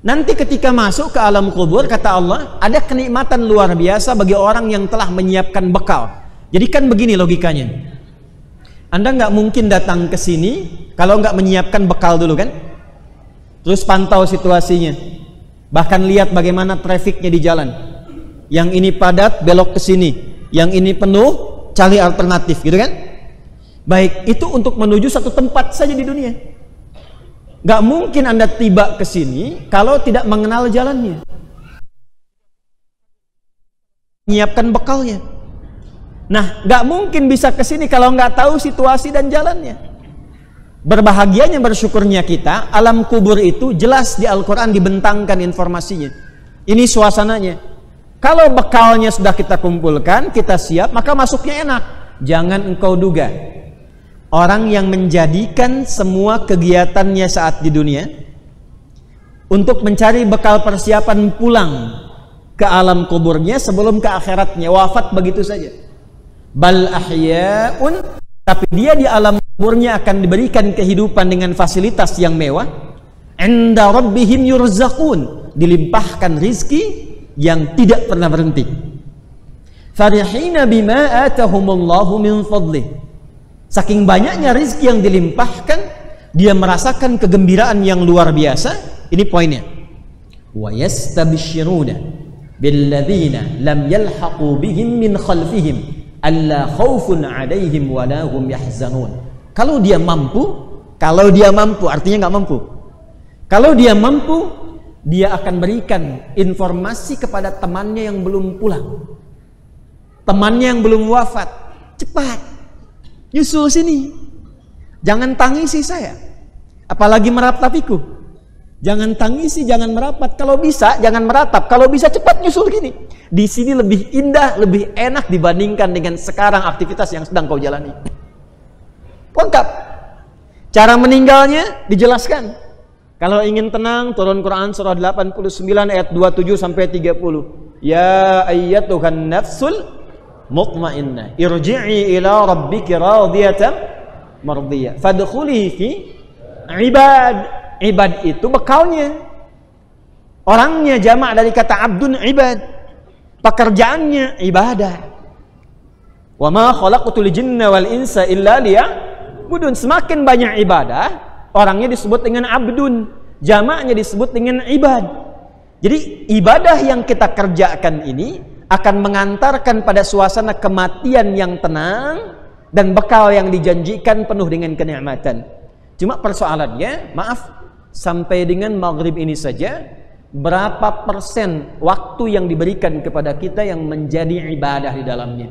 Nanti ketika masuk ke alam kubur, kata Allah, ada kenikmatan luar biasa bagi orang yang telah menyiapkan bekal. Jadi kan begini logikanya. Anda nggak mungkin datang ke sini kalau nggak menyiapkan bekal dulu kan? Terus pantau situasinya. Bahkan lihat bagaimana trafiknya di jalan. Yang ini padat, belok ke sini. Yang ini penuh, cari alternatif, gitu kan? Baik, itu untuk menuju satu tempat saja di dunia. Gak mungkin Anda tiba ke sini kalau tidak mengenal jalannya. Menyiapkan bekalnya. Nah, gak mungkin bisa ke sini kalau nggak tahu situasi dan jalannya. Berbahagianya, bersyukurnya kita, alam kubur itu jelas di Al-Quran dibentangkan informasinya. Ini suasananya. Kalau bekalnya sudah kita kumpulkan, kita siap, maka masuknya enak. Jangan engkau duga, orang yang menjadikan semua kegiatannya saat di dunia untuk mencari bekal persiapan pulang ke alam kuburnya sebelum ke akhiratnya, wafat begitu saja. Bal ahya'un, tapi dia di alam kuburnya akan diberikan kehidupan dengan fasilitas yang mewah. Inda rabbihim yurzaqun, dilimpahkan rizki yang tidak pernah berhenti. Farihina bima atahumullahu min fadlih, saking banyaknya rizki yang dilimpahkan, dia merasakan kegembiraan yang luar biasa. Ini poinnya. Wa yastabshiruna billadzina lam yalhaqu bihim min khalfihim alla khaufun 'alaihim wa la hum yahzanun. Kalau dia mampu artinya nggak mampu. Kalau dia mampu, dia akan berikan informasi kepada temannya yang belum pulang, temannya yang belum wafat. Cepat, nyusul sini, jangan tangisi saya, apalagi meratapiku. Jangan tangisi, jangan merapat. Kalau bisa, jangan meratap. Kalau bisa cepat nyusul gini. Di sini lebih indah, lebih enak dibandingkan dengan sekarang aktivitas yang sedang kau jalani. Lengkap. Cara meninggalnya dijelaskan. Kalau ingin tenang, turun Quran surah 89 ayat 27 sampai 30. Ya ayyatuhan nafsul mutmainnah, irji'i ila rabbiki radiyatan mardiyah, fadkhuli fi ibad. Ibad itu bekalnya. Orangnya jamak dari kata abdun ibad. Pekerjaannya ibadah. Wa ma khalaqtul jinna wal insa illa liya'budun. Semakin banyak ibadah, orangnya disebut dengan abdun, jamaknya disebut dengan ibad. Jadi ibadah yang kita kerjakan ini akan mengantarkan pada suasana kematian yang tenang dan bekal yang dijanjikan penuh dengan kenikmatan. Cuma persoalannya, maaf, sampai dengan maghrib ini saja, berapa persen waktu yang diberikan kepada kita yang menjadi ibadah di dalamnya?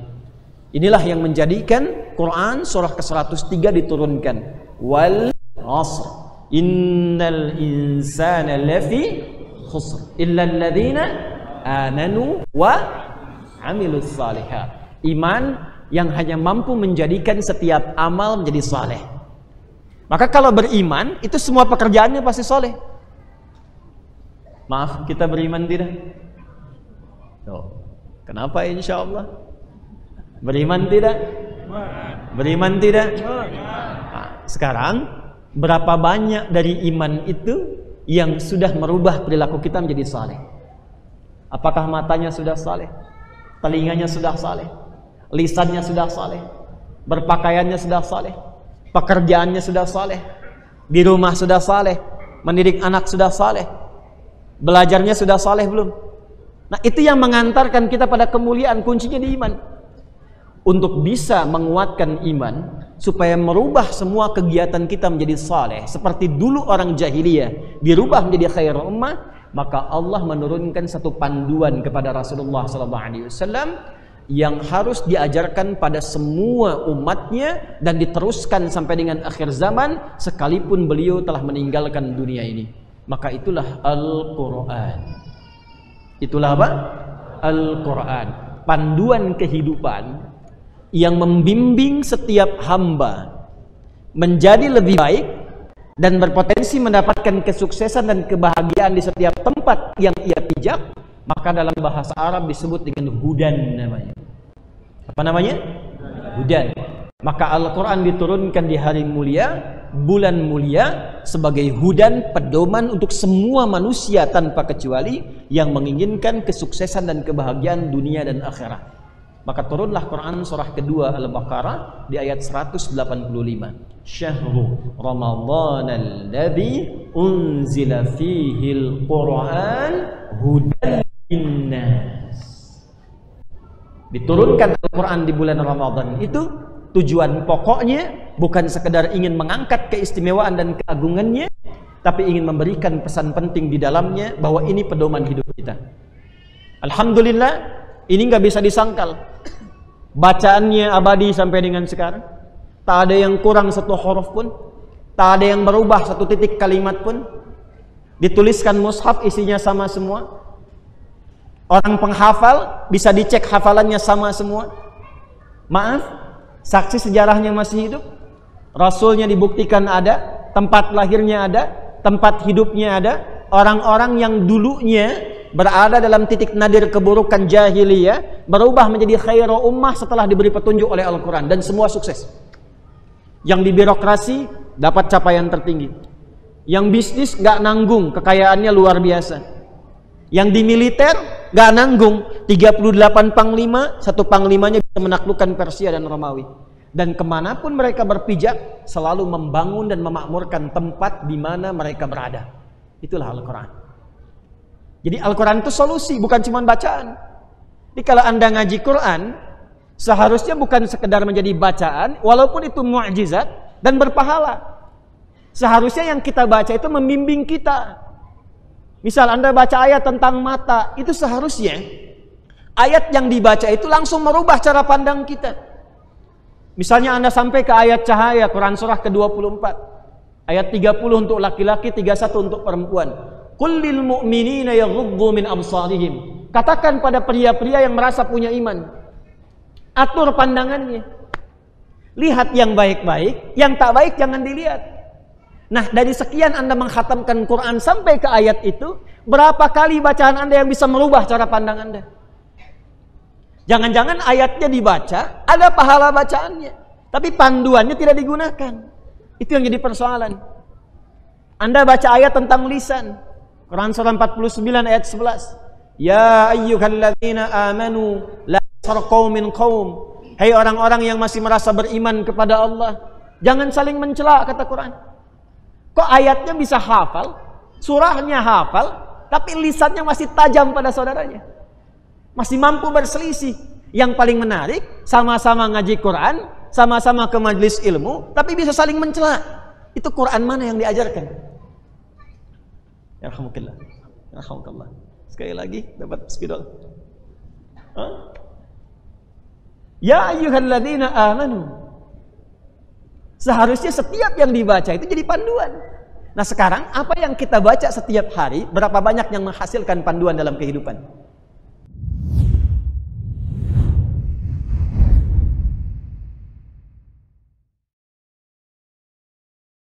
Inilah yang menjadikan Quran surah ke-103 diturunkan. Wal asr innal insana lafi khusr illa alladhina amanu wa amilus salihat. Iman yang hanya mampu menjadikan setiap amal menjadi saleh. Maka kalau beriman, itu semua pekerjaannya pasti soleh. Maaf, kita beriman tidak? Oh, kenapa insya Allah? Beriman tidak? Beriman tidak? Nah, sekarang, berapa banyak dari iman itu yang sudah merubah perilaku kita menjadi saleh? Apakah matanya sudah saleh? Telinganya sudah saleh? Lisannya sudah saleh? Berpakaiannya sudah saleh? Pekerjaannya sudah saleh, di rumah sudah saleh, mendidik anak sudah saleh, belajarnya sudah saleh belum? Nah, itu yang mengantarkan kita pada kemuliaan. Kuncinya di iman. Untuk bisa menguatkan iman, supaya merubah semua kegiatan kita menjadi saleh, seperti dulu orang jahiliyah dirubah menjadi khairul ummah, maka Allah menurunkan satu panduan kepada Rasulullah SAW yang harus diajarkan pada semua umatnya dan diteruskan sampai dengan akhir zaman sekalipun beliau telah meninggalkan dunia ini. Maka itulah Al-Quran. Itulah apa? Al-Quran, panduan kehidupan yang membimbing setiap hamba menjadi lebih baik dan berpotensi mendapatkan kesuksesan dan kebahagiaan di setiap tempat yang ia pijak. Maka dalam bahasa Arab disebut dengan hudan namanya. Apa namanya? Hudan. Maka Al-Quran diturunkan di hari mulia, bulan mulia, sebagai hudan, pedoman untuk semua manusia tanpa kecuali yang menginginkan kesuksesan dan kebahagiaan dunia dan akhirat. Maka turunlah Quran surah kedua Al-Baqarah di ayat 185. Syahrul Ramadhanal ladzi unzila fihil Quran hudan linnas. Diturunkan Al-Quran di bulan Ramadan itu tujuan pokoknya bukan sekedar ingin mengangkat keistimewaan dan keagungannya, tapi ingin memberikan pesan penting di dalamnya bahwa ini pedoman hidup kita. Alhamdulillah, ini nggak bisa disangkal. Bacaannya abadi sampai dengan sekarang. Tak ada yang kurang satu huruf pun, tak ada yang berubah satu titik kalimat pun. Dituliskan mushaf, isinya sama semua. Orang penghafal bisa dicek hafalannya sama semua. Maaf, saksi sejarahnya masih hidup, rasulnya dibuktikan ada, tempat lahirnya ada, tempat hidupnya ada. Orang-orang yang dulunya berada dalam titik nadir keburukan jahiliyah berubah menjadi khairu ummah setelah diberi petunjuk oleh Al-Quran, dan semua sukses. Yang di birokrasi dapat capaian tertinggi, yang bisnis gak nanggung, kekayaannya luar biasa. Yang di militer gak nanggung, 38 panglima, satu panglimanya bisa menaklukkan Persia dan Romawi. Dan kemanapun mereka berpijak, selalu membangun dan memakmurkan tempat di mana mereka berada. Itulah Al-Quran. Jadi Al-Quran itu solusi, bukan cuma bacaan. Jadi kalau Anda ngaji Quran, seharusnya bukan sekedar menjadi bacaan, walaupun itu mukjizat dan berpahala. Seharusnya yang kita baca itu membimbing kita. Misal Anda baca ayat tentang mata, itu seharusnya ayat yang dibaca itu langsung merubah cara pandang kita. Misalnya Anda sampai ke ayat cahaya, Quran surah ke-24, ayat 30 untuk laki-laki, 31 untuk perempuan. Qul lil mu'minina yaghuddu min absarihim. Katakan pada pria-pria yang merasa punya iman, atur pandangannya. Lihat yang baik-baik, yang tak baik jangan dilihat. Nah, dari sekian Anda mengkhatamkan Quran sampai ke ayat itu, berapa kali bacaan Anda yang bisa merubah cara pandang Anda? Jangan-jangan ayatnya dibaca, ada pahala bacaannya, tapi panduannya tidak digunakan. Itu yang jadi persoalan. Anda baca ayat tentang lisan, Quran surah 49 ayat 11. Ya ayyuhalladzina amanu la yaskhar qaumin qaum. Hai orang-orang yang masih merasa beriman kepada Allah, jangan saling mencela, kata Quran. Kok ayatnya bisa hafal, surahnya hafal, tapi lisannya masih tajam pada saudaranya, masih mampu berselisih. Yang paling menarik, sama-sama ngaji Quran, sama-sama ke majelis ilmu, tapi bisa saling mencela. Itu Quran mana yang diajarkan? Yarhamukallah, yarhamukallah. Sekali lagi dapat spidol. Ya ayyuhalladzina amanu. Seharusnya setiap yang dibaca itu jadi panduan. Nah sekarang apa yang kita baca setiap hari, berapa banyak yang menghasilkan panduan dalam kehidupan?